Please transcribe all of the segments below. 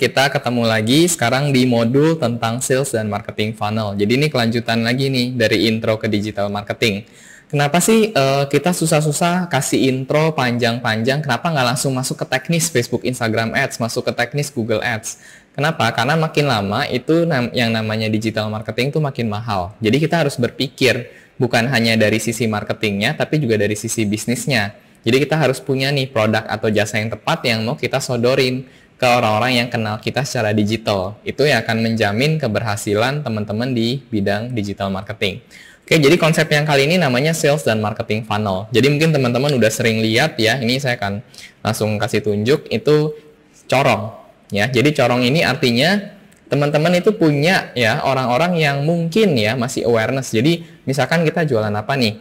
Kita ketemu lagi sekarang di modul tentang sales dan marketing funnel. Jadi ini kelanjutan lagi nih dari intro ke digital marketing. Kenapa sih kita susah-susah kasih intro panjang-panjang? Kenapa nggak langsung masuk ke teknis Facebook, Instagram Ads, masuk ke teknis Google Ads? Kenapa? Karena makin lama itu yang namanya digital marketing tuh makin mahal. Jadi kita harus berpikir bukan hanya dari sisi marketingnya, tapi juga dari sisi bisnisnya. Jadi kita harus punya nih produk atau jasa yang tepat yang mau kita sodorin ke orang-orang yang kenal kita secara digital. Itu yang akan menjamin keberhasilan teman-teman di bidang digital marketing. Oke, jadi konsep yang kali ini namanya sales dan marketing funnel. Jadi mungkin teman-teman udah sering lihat ya, ini saya akan langsung kasih tunjuk, itu corong. Ya, jadi corong ini artinya teman-teman itu punya ya orang-orang yang mungkin ya masih awareness. Jadi misalkan kita jualan apa nih?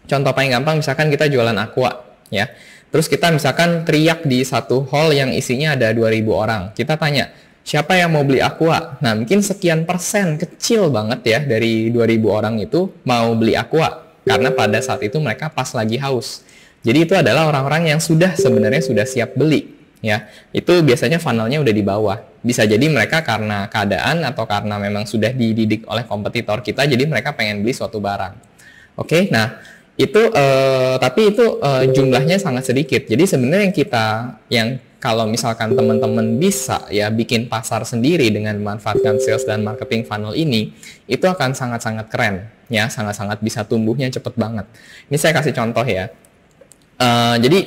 Contoh paling gampang misalkan kita jualan aqua ya. Terus kita misalkan teriak di satu hall yang isinya ada 2.000 orang. Kita tanya, siapa yang mau beli aqua? Nah, mungkin sekian persen, kecil banget ya, dari 2.000 orang itu mau beli aqua. Karena pada saat itu mereka pas lagi haus. Jadi itu adalah orang-orang yang sebenarnya sudah siap beli. Ya, itu biasanya funnelnya udah di bawah. Bisa jadi mereka karena keadaan atau karena memang sudah dididik oleh kompetitor kita, jadi mereka pengen beli suatu barang. Oke, nah itu tapi itu jumlahnya sangat sedikit. Jadi sebenarnya yang kalau misalkan teman-teman bisa ya bikin pasar sendiri dengan memanfaatkan sales dan marketing funnel ini, itu akan sangat-sangat keren ya, sangat-sangat bisa tumbuhnya cepet banget. Ini saya kasih contoh ya. Jadi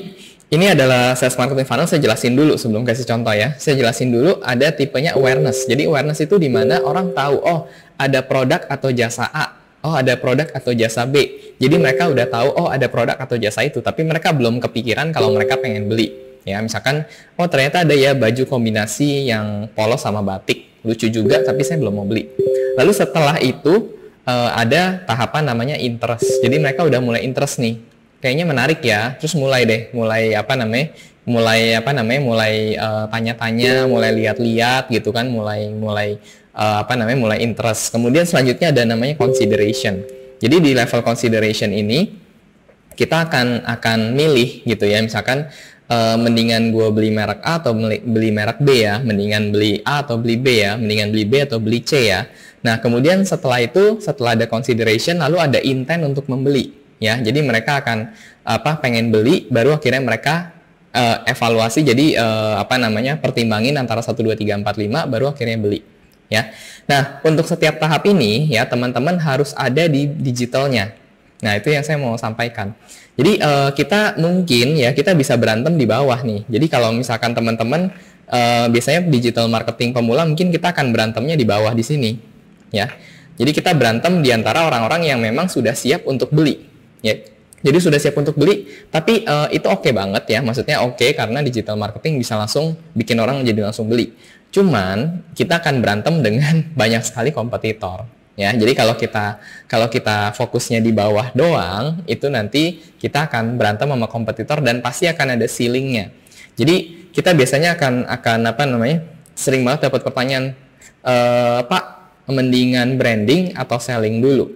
ini adalah sales marketing funnel, saya jelasin dulu sebelum kasih contoh ya. Saya jelasin dulu ada tipenya awareness. Jadi awareness itu di mana orang tahu, oh ada produk atau jasa A, oh ada produk atau jasa B. Jadi mereka udah tahu, oh ada produk atau jasa itu, tapi mereka belum kepikiran kalau mereka pengen beli. Ya, misalkan, oh ternyata ada ya baju kombinasi yang polos sama batik, lucu juga, tapi saya belum mau beli. Lalu setelah itu ada tahapan namanya interest. Jadi mereka udah mulai interest nih, kayaknya menarik ya. Terus mulai tanya-tanya, mulai lihat-lihat gitu kan, mulai interest. Kemudian selanjutnya ada namanya consideration. Jadi di level consideration ini kita akan milih gitu ya, misalkan mendingan gue beli merek A atau beli merek B ya, mendingan beli A atau beli B ya, mendingan beli B atau beli C ya. Nah kemudian setelah ada consideration, lalu ada intent untuk membeli ya. Jadi mereka akan pengen beli, baru akhirnya mereka evaluasi, jadi pertimbangin antara 1, 2, 3, 4, 5, baru akhirnya beli ya. Nah, untuk setiap tahap ini ya teman-teman harus ada di digitalnya. Nah, itu yang saya mau sampaikan. Jadi kita mungkin ya kita bisa berantem di bawah nih. Jadi kalau misalkan teman-teman biasanya digital marketing pemula, mungkin kita akan berantemnya di bawah di sini ya. Jadi kita berantem di antara orang-orang yang memang sudah siap untuk beli ya. Jadi sudah siap untuk beli, tapi itu oke banget ya. Maksudnya oke karena digital marketing bisa langsung bikin orang jadi langsung beli. Cuman kita akan berantem dengan banyak sekali kompetitor ya. Jadi kalau kita fokusnya di bawah doang, itu nanti kita akan berantem sama kompetitor dan pasti akan ada ceilingnya. Jadi kita biasanya akan sering banget dapat pertanyaan, Pak, mendingan branding atau selling dulu?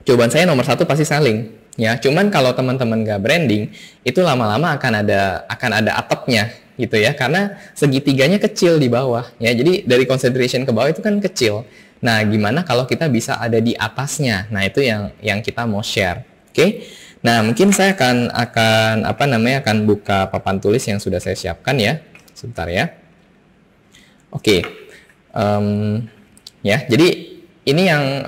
Jawaban saya nomor 1 pasti selling ya. Cuman kalau teman-teman nggak branding, itu lama-lama akan ada atapnya gitu ya, karena segitiganya kecil di bawah ya. Jadi dari consideration ke bawah itu kan kecil. Nah, gimana kalau kita bisa ada di atasnya? Nah, itu yang kita mau share. Oke. Nah, mungkin saya akan buka papan tulis yang sudah saya siapkan ya. Sebentar ya. Oke. Ya, jadi ini yang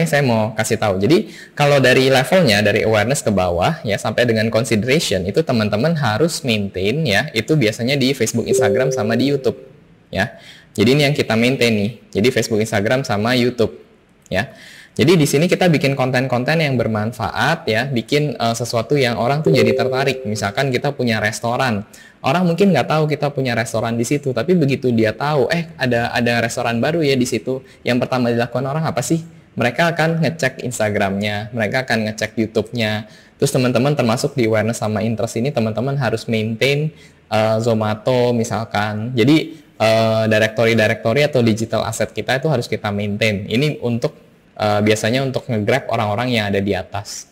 saya mau kasih tahu. Jadi kalau dari levelnya, dari awareness ke bawah ya sampai dengan consideration, itu teman-teman harus maintain ya. Itu biasanya di Facebook, Instagram sama di YouTube ya. Jadi ini yang kita maintain nih. Jadi Facebook, Instagram sama YouTube ya. Jadi di sini kita bikin konten-konten yang bermanfaat ya, bikin sesuatu yang orang tuh jadi tertarik. Misalkan kita punya restoran, orang mungkin nggak tahu kita punya restoran di situ, tapi begitu dia tahu, ada restoran baru ya di situ, yang pertama dilakukan orang apa sih? Mereka akan ngecek Instagramnya, mereka akan ngecek YouTube-nya. Terus teman-teman termasuk di awareness sama interest ini, teman-teman harus maintain Zomato misalkan. Jadi directory atau digital asset kita itu harus kita maintain. Ini untuk biasanya untuk nge-grab orang-orang yang ada di atas.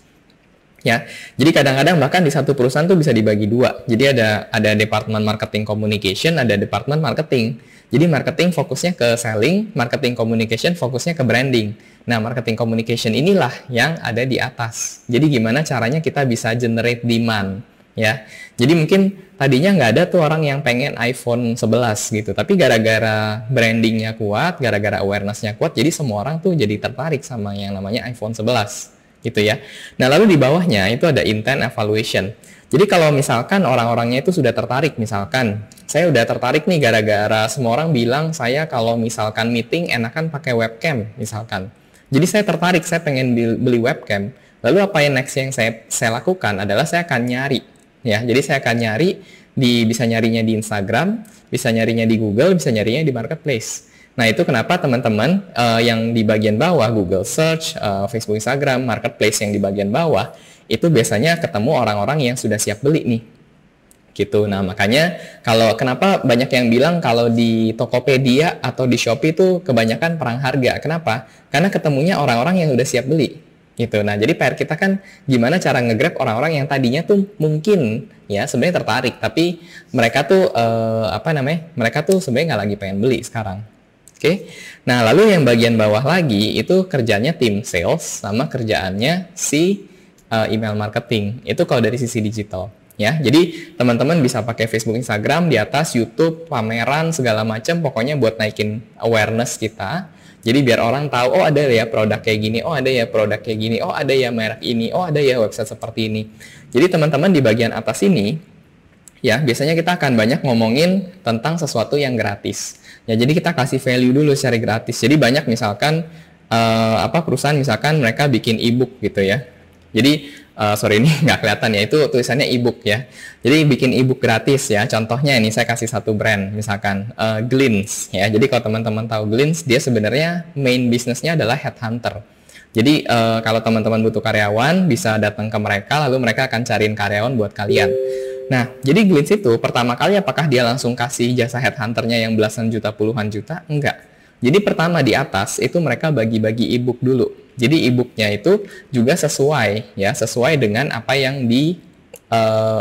Ya, jadi kadang-kadang bahkan di satu perusahaan tuh bisa dibagi dua. Jadi ada departemen marketing communication, ada departemen marketing. Jadi marketing fokusnya ke selling, marketing communication fokusnya ke branding. Nah, marketing communication inilah yang ada di atas. Jadi gimana caranya kita bisa generate demand, ya. Jadi mungkin tadinya nggak ada tuh orang yang pengen iPhone 11 gitu, tapi gara-gara brandingnya kuat, gara-gara awareness-nya kuat, jadi semua orang tuh jadi tertarik sama yang namanya iPhone 11. Gitu ya. Nah, lalu di bawahnya itu ada intent evaluation. Jadi kalau misalkan orang-orangnya itu sudah tertarik, misalkan saya udah tertarik nih gara-gara semua orang bilang saya kalau misalkan meeting enakan pakai webcam misalkan. Jadi saya tertarik, saya pengen beli webcam. Lalu apa yang next yang saya lakukan adalah saya akan nyari, ya. Jadi saya akan nyari bisa nyarinya di Instagram, bisa nyarinya di Google, bisa nyarinya di Marketplace. Nah, itu kenapa teman-teman yang di bagian bawah, Google Search, Facebook, Instagram, Marketplace yang di bagian bawah, itu biasanya ketemu orang-orang yang sudah siap beli nih. Gitu. Nah, makanya kenapa banyak yang bilang kalau di Tokopedia atau di Shopee itu kebanyakan perang harga. Kenapa? Karena ketemunya orang-orang yang udah siap beli. Gitu. Nah, jadi PR kita kan gimana cara nge-grab orang-orang yang tadinya tuh mungkin ya sebenarnya tertarik, tapi mereka tuh mereka tuh sebenarnya nggak lagi pengen beli sekarang. Oke, nah lalu yang bagian bawah lagi itu kerjanya tim sales sama kerjaannya si email marketing. Itu kalau dari sisi digital, ya. Jadi teman-teman bisa pakai Facebook, Instagram, di atas YouTube, pameran segala macam, pokoknya buat naikin awareness kita. Jadi biar orang tahu, oh ada ya produk kayak gini, oh ada ya produk kayak gini, oh ada ya merek ini, oh ada ya website seperti ini. Jadi teman-teman di bagian atas ini, ya biasanya kita akan banyak ngomongin tentang sesuatu yang gratis. Ya, jadi kita kasih value dulu secara gratis. Jadi banyak misalkan perusahaan misalkan mereka bikin e-book gitu ya. Jadi sorry ini nggak kelihatan ya, itu tulisannya e-book ya. Jadi bikin e-book gratis ya. Contohnya ini saya kasih satu brand misalkan Glints ya. Jadi kalau teman-teman tahu Glints, dia sebenarnya main bisnisnya adalah headhunter. Jadi kalau teman-teman butuh karyawan bisa datang ke mereka, lalu mereka akan cariin karyawan buat kalian. Nah, jadi Glints itu pertama kali apakah dia langsung kasih jasa headhunternya yang belasan juta, puluhan juta? Enggak. Jadi pertama di atas itu mereka bagi-bagi e-book dulu. Jadi e-booknya itu juga sesuai dengan apa yang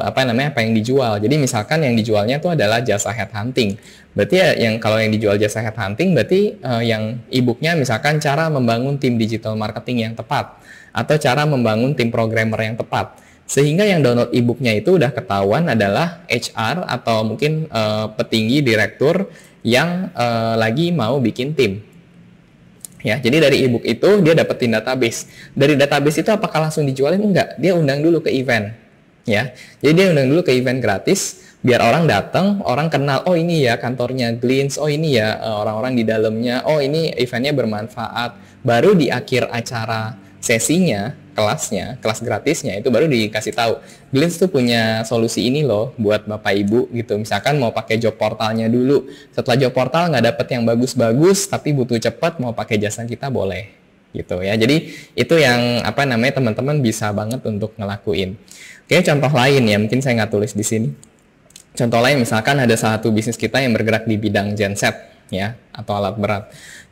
apa yang dijual. Jadi misalkan yang dijualnya itu adalah jasa headhunting. Berarti ya kalau yang dijual jasa headhunting berarti yang e-booknya misalkan cara membangun tim digital marketing yang tepat atau cara membangun tim programmer yang tepat. Sehingga yang download e-booknya itu udah ketahuan adalah HR atau mungkin petinggi direktur yang lagi mau bikin tim. Ya, jadi dari e-book itu dia dapetin database. Dari database itu apakah langsung dijualin? Enggak, dia undang dulu ke event. Ya, jadi dia undang dulu ke event gratis biar orang datang, orang kenal, oh ini ya kantornya Glints, oh ini ya orang-orang di dalamnya, oh ini eventnya bermanfaat. Baru di akhir acara sesinya, kelas gratisnya itu baru dikasih tahu, Glints tuh punya solusi ini loh buat Bapak Ibu gitu. Misalkan mau pakai job portalnya dulu, setelah job portal nggak dapet yang bagus-bagus tapi butuh cepat mau pakai jasa kita boleh gitu ya. Jadi itu yang teman-teman bisa banget untuk ngelakuin. Oke, contoh lain ya, mungkin saya nggak tulis di sini. Contoh lain misalkan ada satu bisnis kita yang bergerak di bidang genset ya atau alat berat.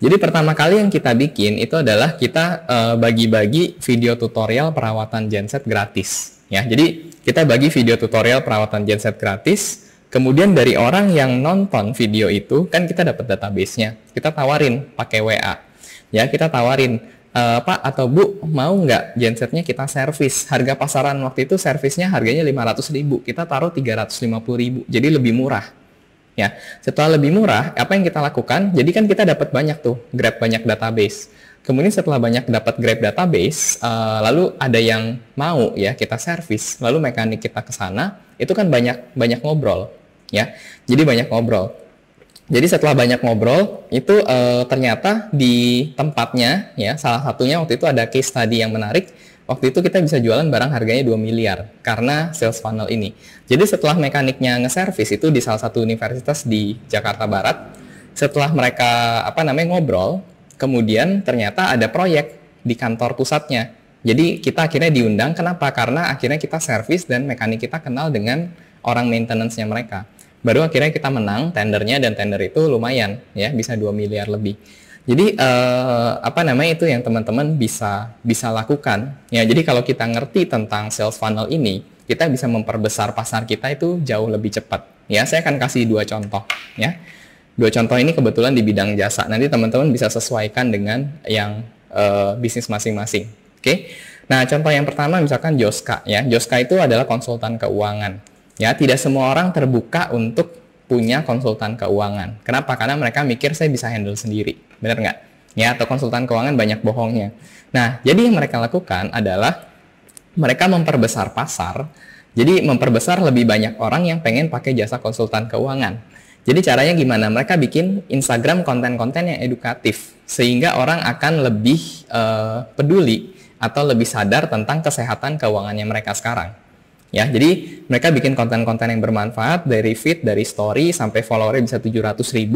Jadi pertama kali yang kita bikin itu adalah kita bagi-bagi video tutorial perawatan genset gratis ya. Jadi kita bagi video tutorial perawatan genset gratis. Kemudian dari orang yang nonton video itu kan kita dapat database-nya. Kita tawarin pakai WA. Ya, kita tawarin, Pak atau Bu, mau nggak gensetnya kita servis? Harga pasaran waktu itu servisnya harganya 500.000. Kita taruh 350.000. Jadi lebih murah. Ya, setelah lebih murah, apa yang kita lakukan? Jadi kan kita dapat banyak tuh, grab banyak database. Kemudian setelah banyak dapat grab database, lalu ada yang mau ya kita servis, lalu mekanik kita ke sana, itu kan banyak ngobrol, ya. Jadi banyak ngobrol. Jadi setelah banyak ngobrol, itu ternyata di tempatnya, ya salah satunya waktu itu ada case study yang menarik. Waktu itu kita bisa jualan barang harganya 2 miliar karena sales funnel ini. Jadi setelah mekaniknya nge-service itu di salah satu universitas di Jakarta Barat, setelah mereka ngobrol, kemudian ternyata ada proyek di kantor pusatnya. Jadi kita akhirnya diundang, kenapa? Karena akhirnya kita service dan mekanik kita kenal dengan orang maintenance-nya mereka. Baru akhirnya kita menang tendernya dan tender itu lumayan ya, bisa 2 miliar lebih. Jadi apa namanya itu yang teman-teman bisa lakukan ya. Jadi kalau kita ngerti tentang sales funnel ini, kita bisa memperbesar pasar kita itu jauh lebih cepat. Ya, saya akan kasih 2 contoh ya. 2 contoh ini kebetulan di bidang jasa. Nanti teman-teman bisa sesuaikan dengan yang bisnis masing-masing. Oke. Nah, contoh yang pertama misalkan Joska ya. Joska itu adalah konsultan keuangan. Ya, tidak semua orang terbuka untuk punya konsultan keuangan. Kenapa? Karena mereka mikir saya bisa handle sendiri. Benar nggak? Ya, atau konsultan keuangan banyak bohongnya. Nah, jadi yang mereka lakukan adalah mereka memperbesar pasar. Jadi memperbesar lebih banyak orang yang pengen pakai jasa konsultan keuangan. Jadi caranya gimana? Mereka bikin Instagram konten-konten yang edukatif. Sehingga orang akan lebih peduli atau lebih sadar tentang kesehatan keuangannya mereka sekarang. Ya, jadi mereka bikin konten-konten yang bermanfaat dari feed, dari story, sampai followernya bisa 700.000.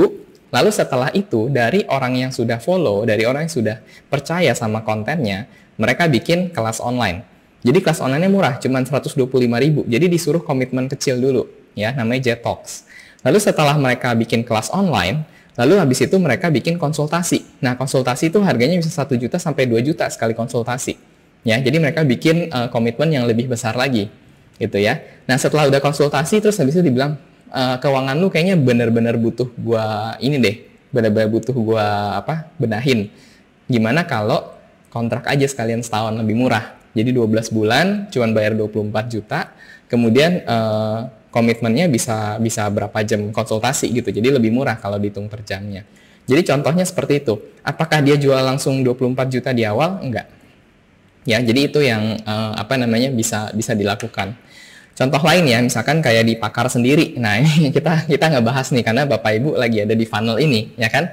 Lalu setelah itu, dari orang yang sudah follow, dari orang yang sudah percaya sama kontennya, mereka bikin kelas online. Jadi kelas online-nya murah, cuma 125.000. Jadi disuruh komitmen kecil dulu, ya, namanya Jetox. Lalu setelah mereka bikin kelas online, lalu habis itu mereka bikin konsultasi. Nah, konsultasi itu harganya bisa 1 juta sampai 2 juta sekali konsultasi. Ya, jadi mereka bikin komitmen yang lebih besar lagi. Gitu ya. Nah, setelah udah konsultasi terus habis itu dibilang keuangan lu kayaknya benar-benar butuh gua ini deh, benar-benar butuh gua benahin. Gimana kalau kontrak aja sekalian setahun lebih murah. Jadi 12 bulan cuman bayar 24 juta. Kemudian komitmennya bisa berapa jam konsultasi gitu. Jadi lebih murah kalau dihitung per jamnya. Jadi contohnya seperti itu. Apakah dia jual langsung 24 juta di awal? Enggak. Ya, jadi itu yang bisa dilakukan. Contoh lain ya, misalkan kayak di Pakar sendiri. Nah, ini kita nggak bahas nih karena Bapak Ibu lagi ada di funnel ini, ya kan?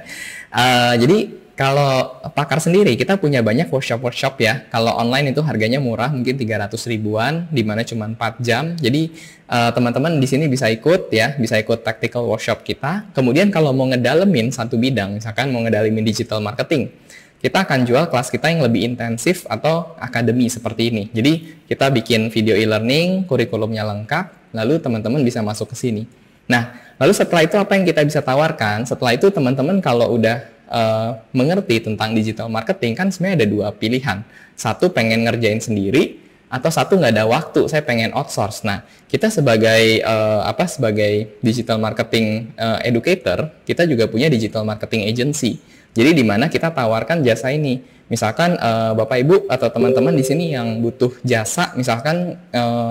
Jadi kalau Pakar sendiri kita punya banyak workshop ya. Kalau online itu harganya murah, mungkin 300 ribuan, di mana cuma 4 jam. Jadi teman-teman di sini bisa ikut ya, bisa ikut tactical workshop kita. Kemudian kalau mau ngedalemin satu bidang, misalkan mau ngedalemin digital marketing, kita akan jual kelas kita yang lebih intensif atau akademi seperti ini. Jadi kita bikin video e-learning, kurikulumnya lengkap, lalu teman-teman bisa masuk ke sini. Nah, lalu setelah itu apa yang kita bisa tawarkan? Setelah itu teman-teman kalau udah mengerti tentang digital marketing, kan sebenarnya ada 2 pilihan. Satu pengen ngerjain sendiri, atau satu nggak ada waktu, saya pengen outsource. Nah, kita sebagai sebagai digital marketing educator, kita juga punya digital marketing agency. Jadi di mana kita tawarkan jasa ini. Misalkan Bapak Ibu atau teman-teman di sini yang butuh jasa, misalkan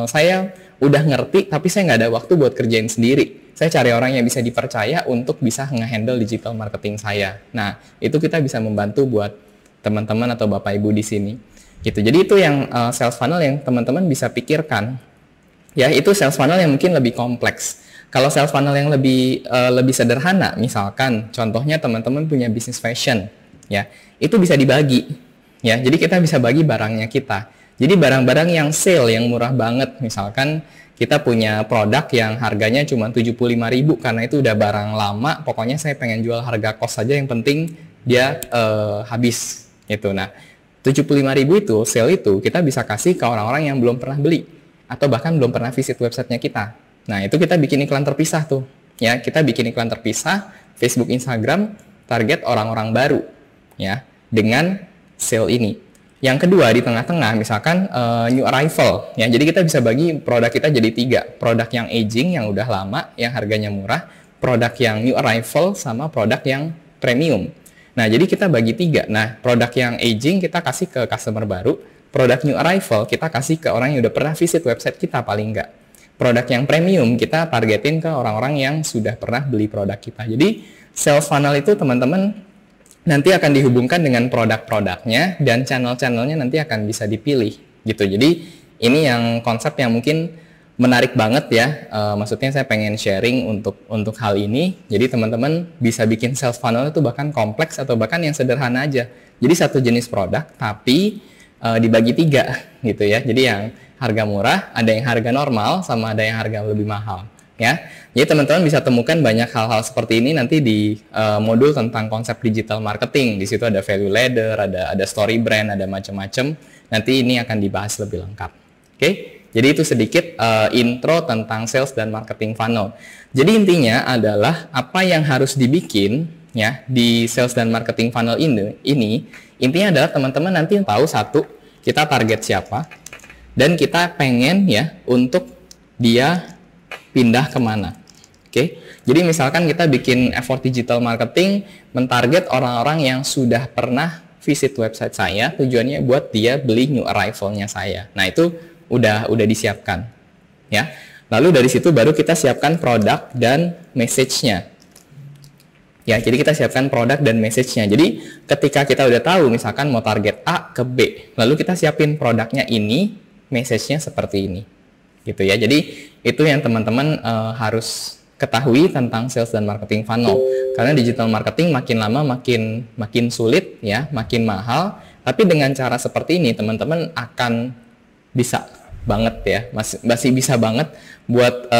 saya udah ngerti tapi saya nggak ada waktu buat kerjain sendiri. Saya cari orang yang bisa dipercaya untuk bisa nge-handle digital marketing saya. Nah, itu kita bisa membantu buat teman-teman atau Bapak Ibu di sini. Gitu. Jadi itu yang sales funnel yang teman-teman bisa pikirkan. Ya, itu sales funnel yang mungkin lebih kompleks. Kalau sales funnel yang lebih sederhana, misalkan contohnya teman-teman punya bisnis fashion, ya, itu bisa dibagi, ya. Jadi kita bisa bagi barangnya kita. Jadi barang-barang yang sale yang murah banget, misalkan kita punya produk yang harganya cuma 75.000 karena itu udah barang lama, pokoknya saya pengen jual harga kos saja, yang penting dia habis, gitu. Nah, 75.000 itu sale itu kita bisa kasih ke orang-orang yang belum pernah beli atau bahkan belum pernah visit websitenya kita. Nah, itu kita bikin iklan terpisah tuh. Ya, kita bikin iklan terpisah, Facebook, Instagram, target orang-orang baru. Ya, dengan sale ini. Yang kedua, di tengah-tengah, misalkan new arrival. Ya, jadi kita bisa bagi produk kita jadi 3. Produk yang aging, yang udah lama, yang harganya murah. Produk yang new arrival, sama produk yang premium. Nah, jadi kita bagi 3. Nah, produk yang aging kita kasih ke customer baru. Produk new arrival kita kasih ke orang yang udah pernah visit website kita paling enggak. Produk yang premium kita targetin ke orang-orang yang sudah pernah beli produk kita. Jadi sales funnel itu teman-teman nanti akan dihubungkan dengan produk-produknya dan channel-channelnya nanti akan bisa dipilih gitu. Jadi ini yang konsep yang mungkin menarik banget ya. Maksudnya saya pengen sharing untuk hal ini. Jadi teman-teman bisa bikin sales funnel itu bahkan kompleks atau bahkan yang sederhana aja. Jadi satu jenis produk tapi dibagi 3 gitu ya. Jadi yang harga murah, ada yang harga normal, sama ada yang harga lebih mahal. Ya, jadi teman-teman bisa temukan banyak hal-hal seperti ini nanti di modul tentang konsep digital marketing. Di situ ada value ladder, ada story brand, ada macam-macam. Nanti ini akan dibahas lebih lengkap. Oke, jadi itu sedikit intro tentang sales dan marketing funnel. Jadi intinya adalah apa yang harus dibikin ya di sales dan marketing funnel ini intinya adalah teman-teman nanti tahu satu, kita target siapa, dan kita pengen ya untuk dia pindah kemana. Oke, jadi misalkan kita bikin effort digital marketing mentarget orang-orang yang sudah pernah visit website saya, tujuannya buat dia beli new arrival-nya saya. Nah itu udah disiapkan, ya. Lalu dari situ baru kita siapkan produk dan message-nya. Ya, jadi kita siapkan produk dan message-nya. Jadi ketika kita udah tahu misalkan mau target A ke B, lalu kita siapin produknya ini, message-nya seperti ini. Gitu ya. Jadi itu yang teman-teman harus ketahui tentang sales dan marketing funnel. Karena digital marketing makin lama makin sulit ya, makin mahal. Tapi dengan cara seperti ini teman-teman akan bisa banget ya, masih bisa banget buat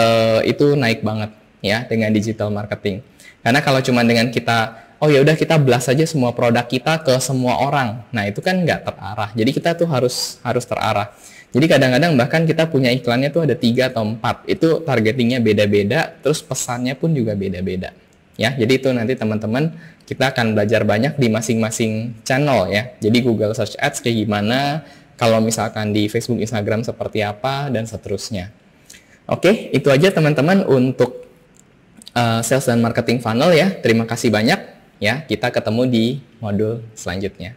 itu naik banget ya dengan digital marketing. Karena kalau cuma dengan kita, oh ya udah kita blast aja semua produk kita ke semua orang, nah itu kan nggak terarah. Jadi kita tuh harus terarah. Jadi kadang-kadang bahkan kita punya iklannya tuh ada 3 atau 4, itu targetingnya beda-beda, terus pesannya pun juga beda-beda. Ya, jadi itu nanti teman-teman kita akan belajar banyak di masing-masing channel ya. Jadi Google Search Ads kayak gimana, kalau misalkan di Facebook, Instagram seperti apa, dan seterusnya. Oke, itu aja teman-teman untuk sales dan marketing funnel ya. Terima kasih banyak ya. Kita ketemu di modul selanjutnya.